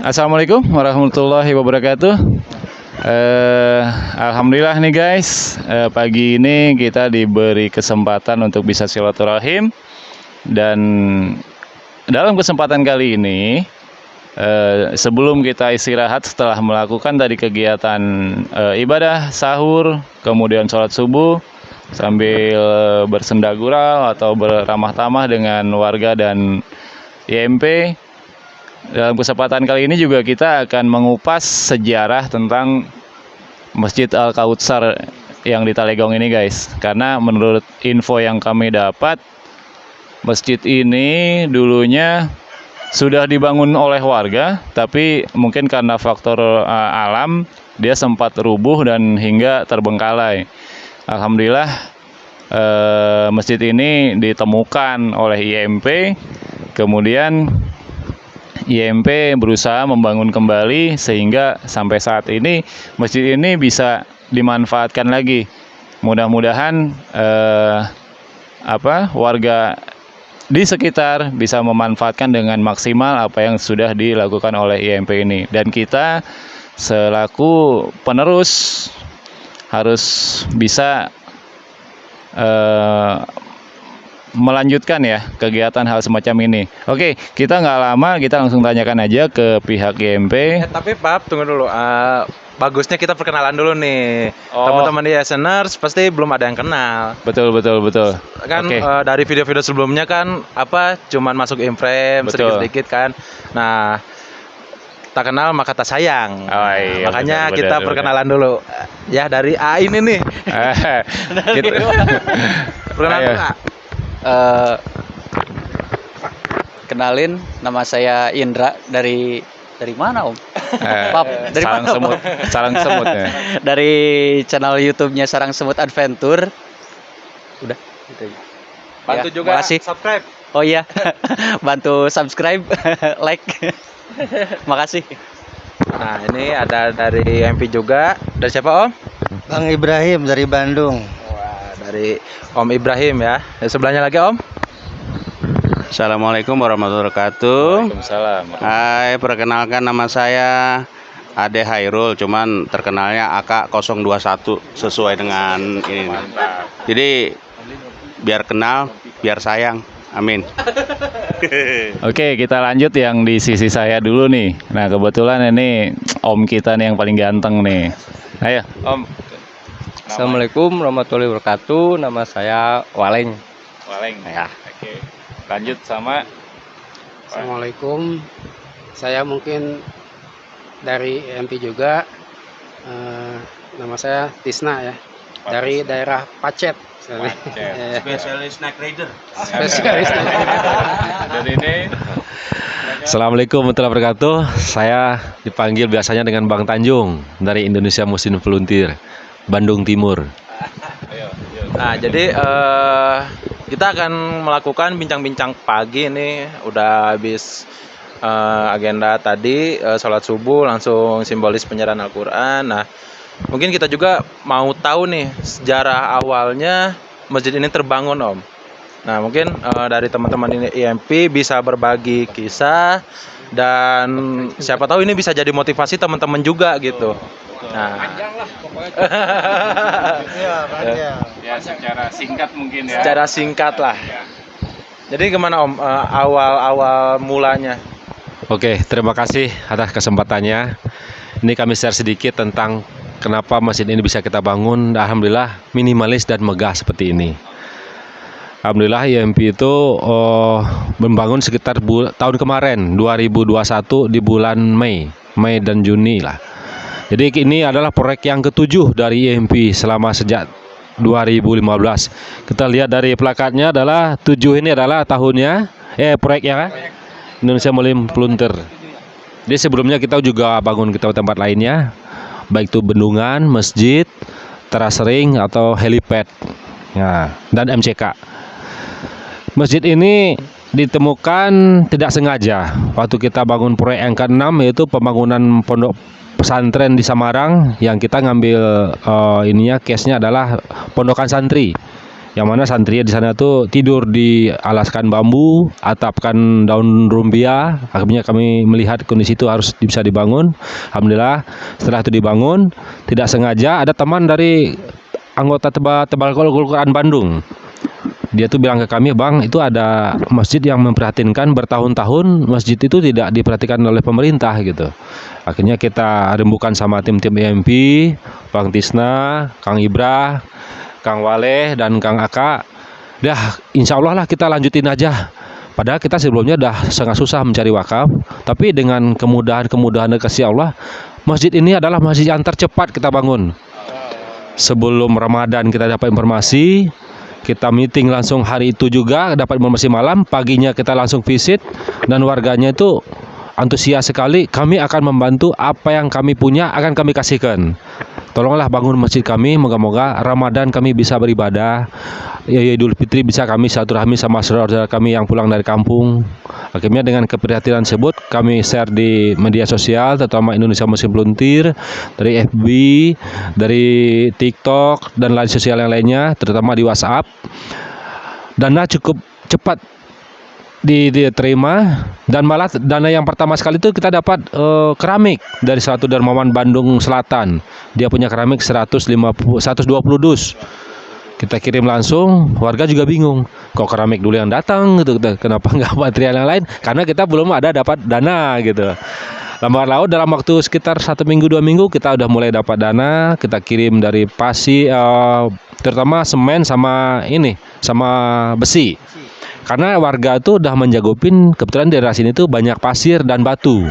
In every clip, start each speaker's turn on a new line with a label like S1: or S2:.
S1: Assalamualaikum warahmatullahi wabarakatuh. Alhamdulillah nih guys, pagi ini kita diberi kesempatan untuk bisa silaturahim. Dan dalam kesempatan kali ini, sebelum kita istirahat setelah melakukan tadi kegiatan ibadah sahur, kemudian sholat subuh sambil bersenda gurau atau beramah tamah dengan warga dan IMP. Dalam kesempatan kali ini juga kita akan mengupas sejarah tentang Masjid Al-Kautsar yang di Talegong ini guys. Karena menurut info yang kami dapat, masjid ini dulunya sudah dibangun oleh warga, tapi mungkin karena faktor alam dia sempat rubuh dan hingga terbengkalai. Alhamdulillah masjid ini ditemukan oleh IMP, kemudian IMP berusaha membangun kembali sehingga sampai saat ini masjid ini bisa dimanfaatkan lagi. Mudah-mudahan warga di sekitar bisa memanfaatkan dengan maksimal apa yang sudah dilakukan oleh IMP ini. Dan kita selaku penerus harus bisa melanjutkan ya kegiatan hal semacam ini. Oke, kita nggak lama, kita langsung tanyakan aja ke pihak IMP.
S2: Tapi Pap, tunggu dulu. Bagusnya kita perkenalan dulu nih. Teman-teman di listeners pasti belum ada yang kenal.
S1: Betul.
S2: Kan
S1: Oke.
S2: dari video-video sebelumnya kan cuman masuk in frame sedikit-sedikit kan. Nah, tak kenal maka tak sayang.
S1: Oh, iya,
S2: Makanya
S1: benar,
S2: kita perkenalan dulu. Ya dari A ini nih. Perkenalan
S1: Ayo.
S2: dulu, A.
S3: Kenalin, nama saya Indra dari mana Om? Pap, dari
S1: Sarang
S3: mana,
S1: semut,
S3: Pap?
S1: sarang semut ya.
S3: Dari channel YouTube-nya Sarang Semut Adventure. Udah, gitu.
S2: Bantu
S3: Ya,
S2: juga
S3: makasih.
S2: subscribe.
S3: Oh iya, bantu subscribe, like. Makasih.
S2: Nah, ini ada dari MP juga. Dari siapa, Om?
S4: Bang Ibrahim dari Bandung.
S2: Wah, dari Om Ibrahim ya. Dan sebelahnya lagi, Om.
S5: Assalamualaikum warahmatullahi wabarakatuh.
S1: Waalaikumsalam.
S5: Hai, perkenalkan nama saya Ade Hairul, cuman terkenalnya AK021 sesuai dengan ini. Jadi biar kenal, biar sayang. Amin.
S1: Oke, kita lanjut yang di sisi saya dulu nih. Nah, kebetulan ini om kita nih yang paling ganteng nih. Ayo, Om.
S6: Assalamualaikum warahmatullahi wabarakatuh. Nama saya Waleng.
S1: Waleng. Ya. Oke. Lanjut sama
S7: Assalamualaikum, saya mungkin dari MP juga. Nama saya Tisna ya, dari daerah Pacet.
S5: Spesialis snack rider.
S7: Spesialis.
S1: dan ini
S6: Assalamualaikum warahmatullahi wabarakatuh. Saya dipanggil biasanya dengan Bang Tanjung dari Indonesia Muslim Volunteer, Bandung Timur.
S2: Nah, jadi kita akan melakukan bincang-bincang pagi ini. Udah habis agenda tadi, sholat subuh langsung simbolis penyerahan Al-Quran. Nah, mungkin kita juga mau tahu nih sejarah awalnya masjid ini terbangun, Om. Nah, mungkin dari teman-teman ini IMP bisa berbagi kisah, dan siapa tahu ini bisa jadi motivasi teman-teman juga gitu. Nah,
S1: ya secara singkat mungkin ya.
S2: secara singkat lah. Jadi gimana, Om, awal mulanya?
S6: Oke, terima kasih atas kesempatannya. Ini kami share sedikit tentang kenapa masjid ini bisa kita bangun. Alhamdulillah minimalis dan megah seperti ini. Alhamdulillah IMP itu membangun sekitar tahun kemarin 2021 di bulan Mei dan Juni lah. Jadi ini adalah proyek yang ke-7 dari IMP selama sejak 2015. Kita lihat dari plakatnya adalah 7 ini adalah tahunnya proyeknya kan? Indonesia Muslim Volunteer. Jadi sebelumnya kita juga bangun kita tempat lainnya, baik itu bendungan, masjid, teras ring atau helipad. Nah, dan MCK. Masjid ini ditemukan tidak sengaja waktu kita bangun proyek yang ke-6, yaitu pembangunan pondok pesantren di Samarang, yang kita ngambil case-nya adalah pondokan santri yang mana santri di sana tuh tidur di alaskan bambu, atapkan daun rumbia. Akhirnya kami melihat kondisi itu harus bisa dibangun. Alhamdulillah setelah itu dibangun, tidak sengaja ada teman dari anggota Tebal Quran Bandung. Dia tuh bilang ke kami, "Bang, itu ada masjid yang memprihatinkan, bertahun-tahun masjid itu tidak diperhatikan oleh pemerintah," gitu. Akhirnya kita rembukan sama tim-tim EMP, Bang Tisna, Kang Ibra, Kang Waleh, dan Kang Aka. Dah, insya Allah lah kita lanjutin aja. Padahal kita sebelumnya dah sangat susah mencari wakaf, tapi dengan kemudahan-kemudahan dari kasih Allah, masjid ini adalah masjid yang tercepat kita bangun. Sebelum Ramadan kita dapat informasi, kita meeting langsung hari itu juga, dapat informasi malam, paginya kita langsung visit, dan warganya itu antusias sekali. Kami akan membantu apa yang kami punya, akan kami kasihkan. Tolonglah bangun masjid kami, moga-moga Ramadan kami bisa beribadah, ya Idul Fitri bisa kami silaturahmi sama saudara-saudara kami yang pulang dari kampung. Akhirnya dengan keprihatinan tersebut kami share di media sosial, terutama Indonesia Muslim Volunteer, dari FB, dari TikTok, dan lain sosial yang lainnya, terutama di WhatsApp. Dana cukup cepat diterima, dan malah dana yang pertama sekali itu kita dapat keramik dari satu dermawan Bandung Selatan. Dia punya keramik 120 dus. Kita kirim langsung, warga juga bingung, kok keramik dulu yang datang gitu, kenapa nggak material yang lain? Karena kita belum ada dapat dana gitu. Lambat laun dalam waktu sekitar 1 minggu 2 minggu kita udah mulai dapat dana. Kita kirim dari pasir, terutama semen sama besi. Karena warga tuh udah menjagopin, kebetulan di daerah sini tuh banyak pasir dan batu.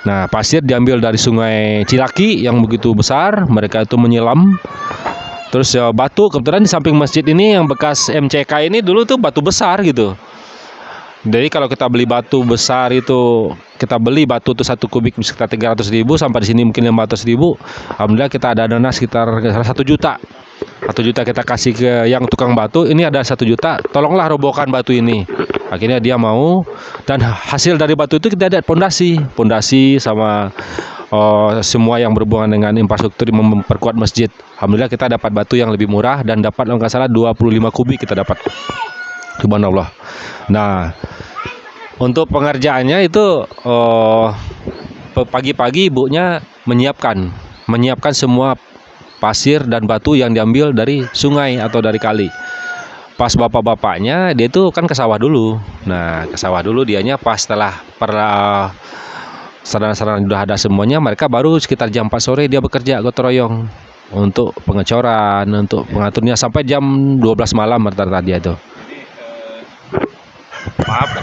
S6: Nah, pasir diambil dari sungai Cilaki yang begitu besar, mereka itu menyelam. Terus batu, kebetulan di samping masjid ini yang bekas MCK ini dulu tuh batu besar gitu. Jadi kalau kita beli batu besar itu, kita beli batu tuh 1 kubik sekitar 300.000, sampai di sini mungkin 500.000. Alhamdulillah kita ada dana sekitar 1 juta. 1 juta kita kasih ke yang tukang batu, ini ada 1 juta, tolonglah robohkan batu ini. Akhirnya dia mau, dan hasil dari batu itu kita ada pondasi sama semua yang berhubungan dengan infrastruktur memperkuat masjid. Alhamdulillah kita dapat batu yang lebih murah, dan dapat kalau nggak salah 25 kubik kita dapat. Subhanallah. Nah, untuk pengerjaannya itu pagi-pagi ibunya menyiapkan semua pasir dan batu yang diambil dari sungai atau dari kali. Pas bapak-bapaknya dia itu kan ke sawah dulu. Nah, ke sawah dulu dianya, pas setelah sarana-sarana sudah ada semuanya, mereka baru sekitar jam 4 sore dia bekerja gotong royong untuk pengecoran, untuk pengaturnya sampai jam 12 malam rata-rata dia itu.
S1: Maaf,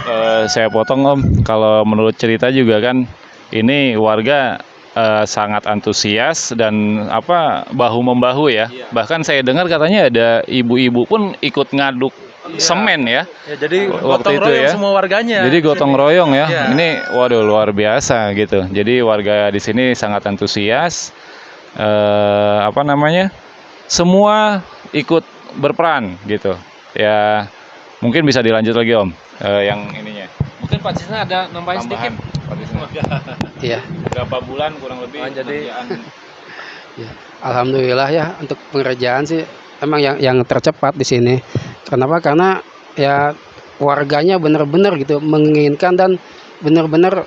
S1: saya potong Om. Kalau menurut cerita juga kan, ini warga sangat antusias dan bahu membahu ya. Bahkan saya dengar katanya ada ibu-ibu pun ikut ngaduk semen ya.
S2: Jadi
S1: Waktu
S2: gotong
S1: itu
S2: royong
S1: ya.
S2: semua warganya.
S1: Jadi gotong royong ya.
S2: Iya.
S1: Ini waduh luar biasa gitu. Jadi warga di sini sangat antusias. Semua ikut berperan gitu. Ya mungkin bisa dilanjut lagi Om. Yang ininya.
S6: Mungkin Pak Tisna ada nambahin sedikit.
S7: Iya.
S1: Berapa bulan kurang lebih
S2: Jadi
S1: pengerjaan?
S7: Ya, alhamdulillah ya, untuk pengerjaan sih emang yang tercepat di sini. Kenapa? Karena ya warganya benar-benar gitu menginginkan dan benar-benar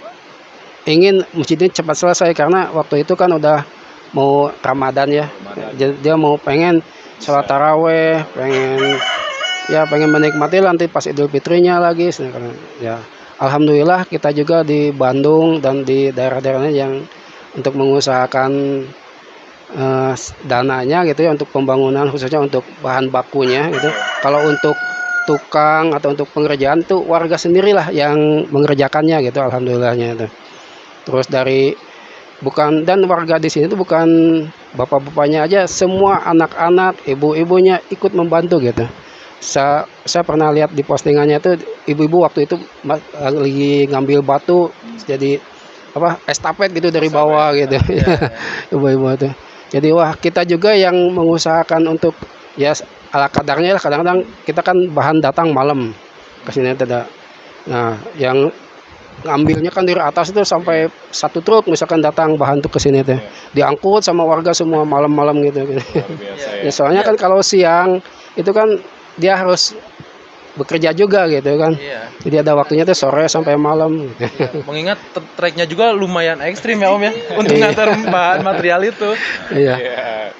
S7: ingin masjid ini cepat selesai, karena waktu itu kan udah mau Ramadan ya. Jadi dia mau pengen sholat taraweh, pengen menikmati nanti pas Idul Fitrinya lagi. Ya, alhamdulillah kita juga di Bandung dan di daerah-daerahnya yang untuk mengusahakan dananya gitu ya, untuk pembangunan khususnya untuk bahan bakunya gitu. Kalau untuk tukang atau untuk pengerjaan tuh warga sendirilah yang mengerjakannya gitu, alhamdulillahnya itu. Terus dan warga di sini tuh bukan bapak-bapaknya aja, semua anak-anak, ibu-ibunya ikut membantu gitu. Saya pernah lihat di postingannya tuh, ibu-ibu waktu itu lagi ngambil batu jadi estafet gitu dari bawah gitu. Ibu-ibu tuh. Jadi wah, kita juga yang mengusahakan untuk ya ala kadarnya lah, kadang-kadang kita kan bahan datang malam ke sini tidak. Nah, yang ngambilnya kan dari atas itu sampai 1 truk misalkan datang bahan tuh ke sini tuh. Diangkut sama warga semua malam-malam gitu. Ya soalnya kan kalau siang itu kan dia harus bekerja juga gitu kan.
S2: Iya.
S7: Jadi ada waktunya tuh sore sampai malam.
S2: Mengingat treknya juga lumayan ekstrim ya Om ya untuk
S7: Iya.
S2: ngantar bahan material itu.
S7: Iya.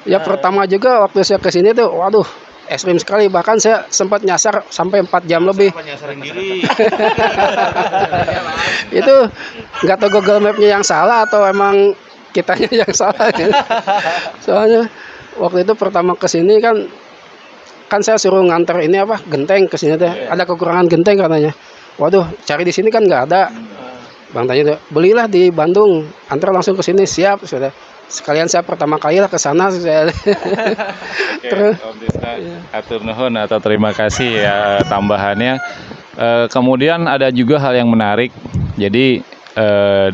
S7: Ya pertama juga waktu saya ke sini tuh, waduh, ekstrim sekali. Bahkan saya sempat nyasar sampai 4 jam lebih. Itu nggak tahu Google Map-nya yang salah atau emang kitanya yang salah. Gitu. Soalnya waktu itu pertama ke sini kan saya suruh nganter ini apa genteng ke sini tuh. Ada kekurangan genteng katanya. Waduh, cari di sini kan nggak ada. Bang tanya tuh, belilah di Bandung, antar langsung ke sini, siap sudah. Sekalian saya pertama kali lah ke sana saya. Terus
S1: Om Tisna, atur nuhun atau terima kasih ya tambahannya. Kemudian ada juga hal yang menarik. Jadi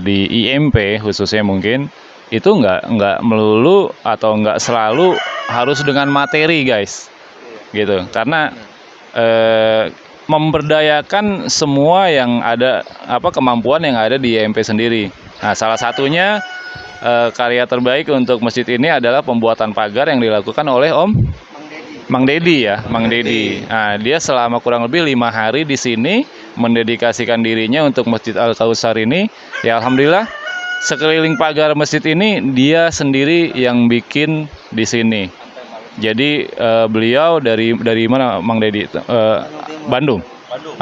S1: di IMP khususnya mungkin itu nggak melulu atau nggak selalu harus dengan materi guys, gitu. Karena memberdayakan semua yang ada kemampuan yang ada di IMP sendiri. Nah, salah satunya karya terbaik untuk masjid ini adalah pembuatan pagar yang dilakukan oleh Om Mang Dedi ya, Mang Dedi. Nah, dia selama kurang lebih 5 hari di sini mendedikasikan dirinya untuk Masjid Al-Kautsar ini. Ya alhamdulillah, sekeliling pagar masjid ini dia sendiri yang bikin di sini. Jadi beliau dari mana Mang Dedi? Bandung.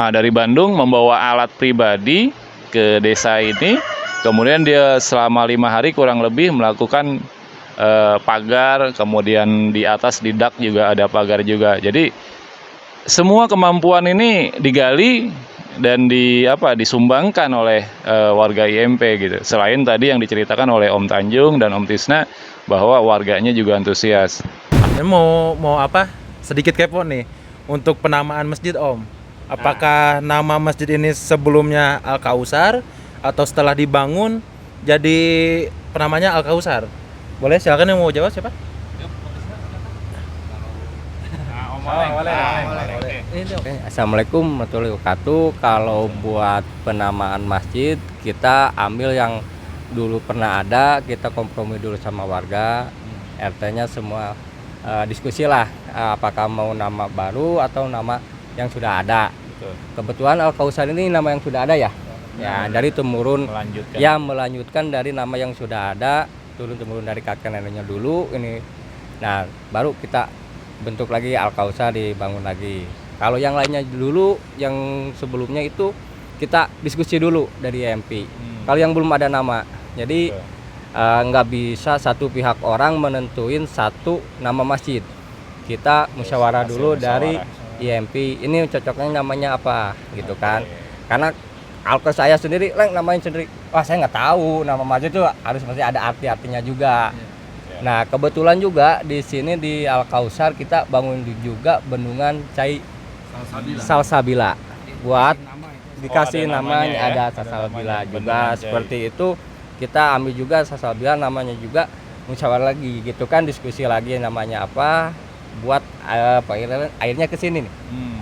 S1: Nah, dari Bandung membawa alat pribadi ke desa ini. Kemudian dia selama 5 hari kurang lebih melakukan pagar, kemudian di atas di dak juga ada pagar juga. Jadi semua kemampuan ini digali dan disumbangkan oleh warga IMP gitu. Selain tadi yang diceritakan oleh Om Tanjung dan Om Tisna bahwa warganya juga antusias.
S2: Ini mau apa? Sedikit kepo nih untuk penamaan masjid Om. Apakah nama masjid ini sebelumnya Al-Kautsar atau setelah dibangun jadi penamanya Al-Kautsar? Boleh, silakan yang mau jawab siapa?
S8: Assalamualaikum warahmatullahi wabarakatuh. Kalau buat penamaan masjid kita ambil yang dulu pernah ada, kita kompromi dulu sama warga, RT-nya semua diskusi lah apakah mau nama baru atau nama yang sudah ada. Kebetulan Al-Kautsar ini nama yang sudah ada ya. Ya, dari temurun melanjutkan dari nama yang sudah ada, turun-temurun dari kakek neneknya dulu ini. Nah, baru kita bentuk lagi Al-Kautsar, dibangun lagi. Kalau yang lainnya dulu, yang sebelumnya itu kita diskusi dulu dari IMP. Kalau yang belum ada nama, jadi nggak bisa satu pihak orang menentuin satu nama masjid. Kita musyawarah dulu dari IMP. Ini cocoknya namanya apa, gitu kan? Karena kalau saya sendiri, namanya sendiri, wah saya nggak tahu nama masjid itu harus mesti ada arti-artinya juga. Nah, kebetulan juga di sini di Al-Kautsar kita bangun juga bendungan Cai Salsabila. Buat dikasih namanya ada Salsabila juga seperti itu. Kita ambil juga Salsabila namanya juga, musyawarah lagi gitu kan, diskusi lagi namanya apa buat airnya ke sini nih.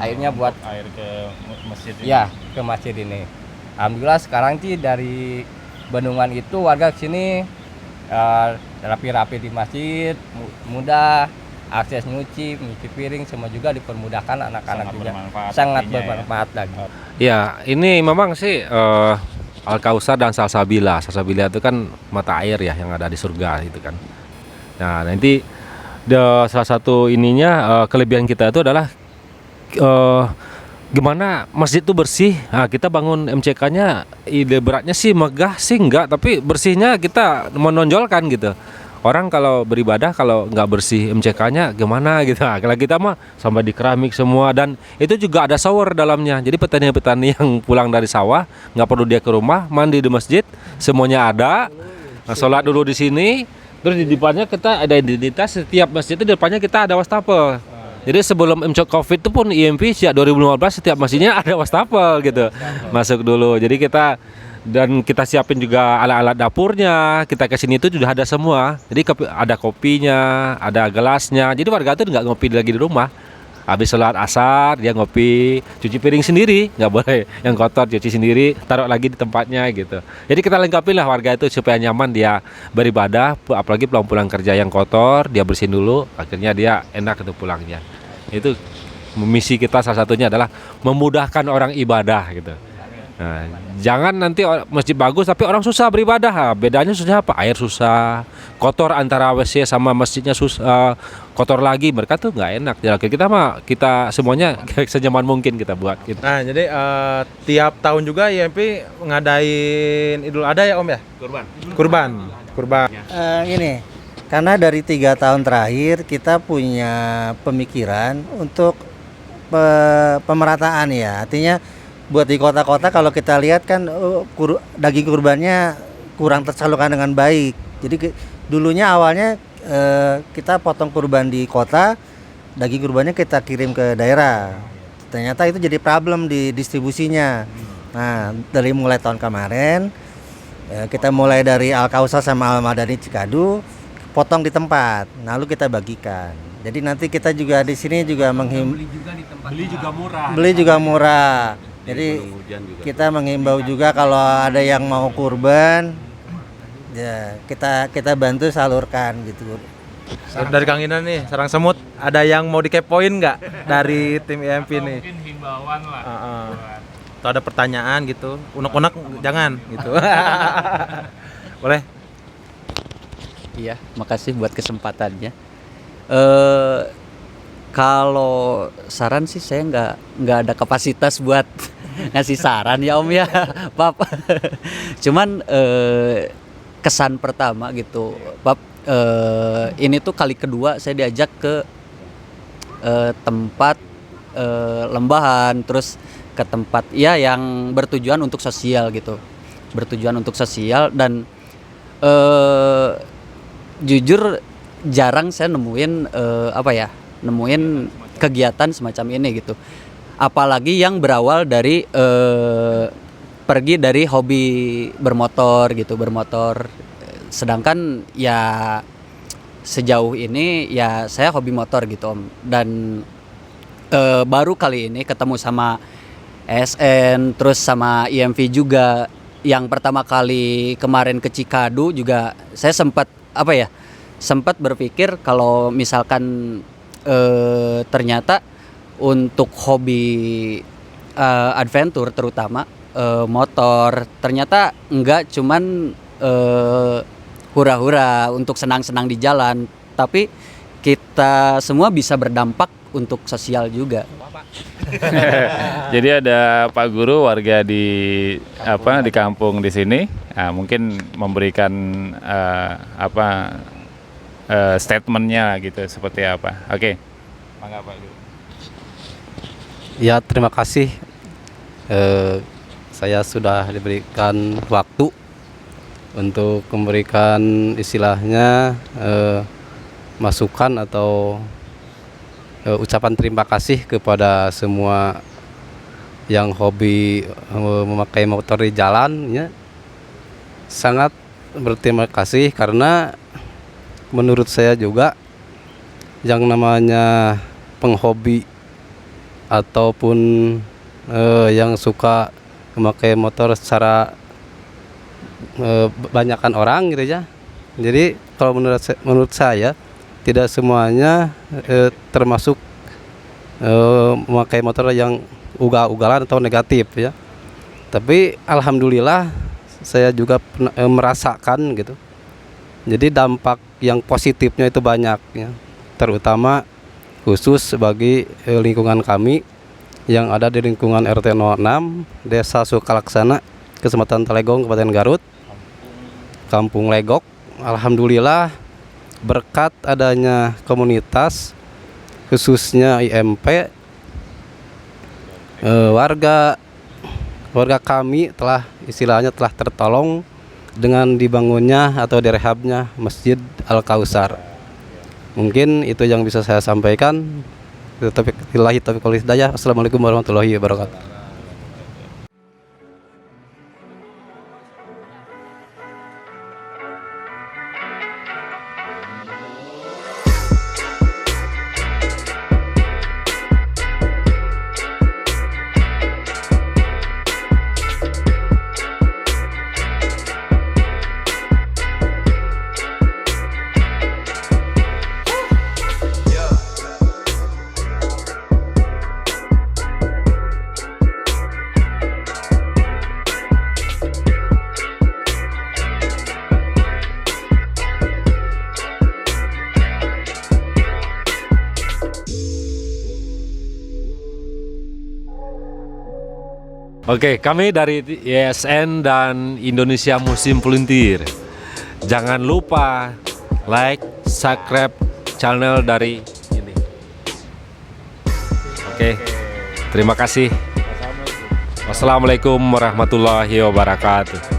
S8: Airnya buat
S1: air ke masjid ini.
S8: Ya, ke masjid ini. Alhamdulillah sekarang sih dari bendungan itu warga sini rapi-rapi di masjid, mudah akses nyuci piring, semua juga dipermudahkan, anak-anak juga sangat bermanfaat lagi.
S6: Ya, ini memang sih Al-Kautsar dan Salsabila. Salsabila itu kan mata air ya yang ada di surga itu kan. Nah, nanti salah satu kelebihan kita itu adalah gimana masjid itu bersih. Nah, kita bangun MCK-nya ide beratnya sih megah sih enggak, tapi bersihnya kita menonjolkan gitu. Orang kalau beribadah kalau nggak bersih MCK-nya gimana gitu. Nah, kalau kita mah sampai di keramik semua, dan itu juga ada shower dalamnya. Jadi petani-petani yang pulang dari sawah nggak perlu dia ke rumah, mandi di masjid, semuanya ada. Nah, sholat dulu di sini, terus di depannya kita ada identitas, setiap masjid itu di depannya kita ada wastafel. Jadi sebelum MCO Covid itu pun IMP sejak 2015 setiap masjidnya ada wastafel gitu. Masuk dulu. Jadi kita siapin juga alat-alat dapurnya. Kita ke sini itu sudah ada semua. Jadi ada kopinya, ada gelasnya. Jadi warga itu nggak ngopi lagi di rumah. Habis sholat asar dia ngopi, cuci piring sendiri, nggak boleh yang kotor cuci sendiri, taruh lagi di tempatnya gitu. Jadi kita lengkapin lah warga itu supaya nyaman dia beribadah, apalagi pulang kerja yang kotor dia bersihin dulu, akhirnya dia enak itu pulangnya. Itu misi kita salah satunya adalah memudahkan orang ibadah gitu. Nah, jangan nanti masjid bagus tapi orang susah beribadah. Bedanya susah apa? Air susah, kotor antara WC sama masjidnya susah, kotor lagi. Mereka tuh nggak enak. Jadi kita semuanya senyaman mungkin kita buat. Gitu.
S2: Nah, jadi tiap tahun juga IMP ngadain Idul Adha ya Om ya? Kurban.
S4: Ini karena dari 3 tahun terakhir kita punya pemikiran untuk pemerataan ya. Artinya buat di kota-kota kalau kita lihat kan daging kurbannya kurang tersalurkan dengan baik. Jadi dulunya awalnya kita potong kurban di kota, daging kurbannya kita kirim ke daerah. Ternyata itu jadi problem di distribusinya. Nah, dari mulai tahun kemarin kita mulai dari Al Kausar sama Al Madani Cikadu potong di tempat, lalu kita bagikan. Jadi nanti kita juga di sini juga beli juga murah. Jadi kita menghimbau juga kalau ada yang mau kurban, ya kita bantu salurkan gitu.
S2: Dari Kang Indra nih, sarang semut, ada yang mau dikepoin nggak dari tim IMP nih?
S1: Mungkin himbauan lah.
S2: Atau ada pertanyaan gitu, unek-unek jangan gitu. Boleh?
S3: Iya, makasih buat kesempatannya. Kalau saran sih saya nggak ada kapasitas buat ngasih saran ya Om ya, Pap. Cuman kesan pertama gitu, Pap. Ini tuh kali kedua saya diajak ke tempat lembahan, terus ke tempat ya yang bertujuan untuk sosial gitu, dan jujur jarang saya nemuin kegiatan semacam ini gitu. Apalagi yang berawal dari pergi dari hobi bermotor. Sedangkan ya sejauh ini ya saya hobi motor gitu Om. Dan baru kali ini ketemu sama SN, terus sama IMV juga. Yang pertama kali kemarin ke Cikadu juga saya sempat berpikir kalau misalkan ternyata untuk hobi adventure terutama motor ternyata enggak cuman hura-hura untuk senang-senang di jalan, tapi kita semua bisa berdampak untuk sosial juga.
S1: Jadi ada Pak Guru warga di kampung di sini, mungkin memberikan statementnya gitu seperti apa. Oke. Mangga Pak Guru.
S9: Ya, terima kasih. Saya sudah diberikan waktu untuk memberikan istilahnya masukan atau ucapan terima kasih kepada semua yang hobi memakai motor di jalan ya. Sangat berterima kasih karena menurut saya juga yang namanya penghobi ataupun yang suka memakai motor secara banyakkan orang gitu ya. Jadi kalau menurut saya tidak semuanya termasuk memakai motor yang ugal-ugalan atau negatif ya. Tapi alhamdulillah saya juga merasakan gitu. Jadi dampak yang positifnya itu banyak ya. Terutama khusus bagi lingkungan kami yang ada di lingkungan RT 06 Desa Sukalaksana, Kecamatan Talegong, Kabupaten Garut, Kampung Legok. Alhamdulillah berkat adanya komunitas khususnya IMP, warga kami telah tertolong dengan dibangunnya atau direhabnya Masjid Al Kausar. Mungkin itu yang bisa saya sampaikan. Taufiq wal hidayah. Assalamualaikum warahmatullahi wabarakatuh.
S6: Oke, kami dari YSN dan Indonesia Musim Volunteer. Jangan lupa like, subscribe channel dari ini. Oke, terima kasih. Wassalamualaikum warahmatullahi wabarakatuh.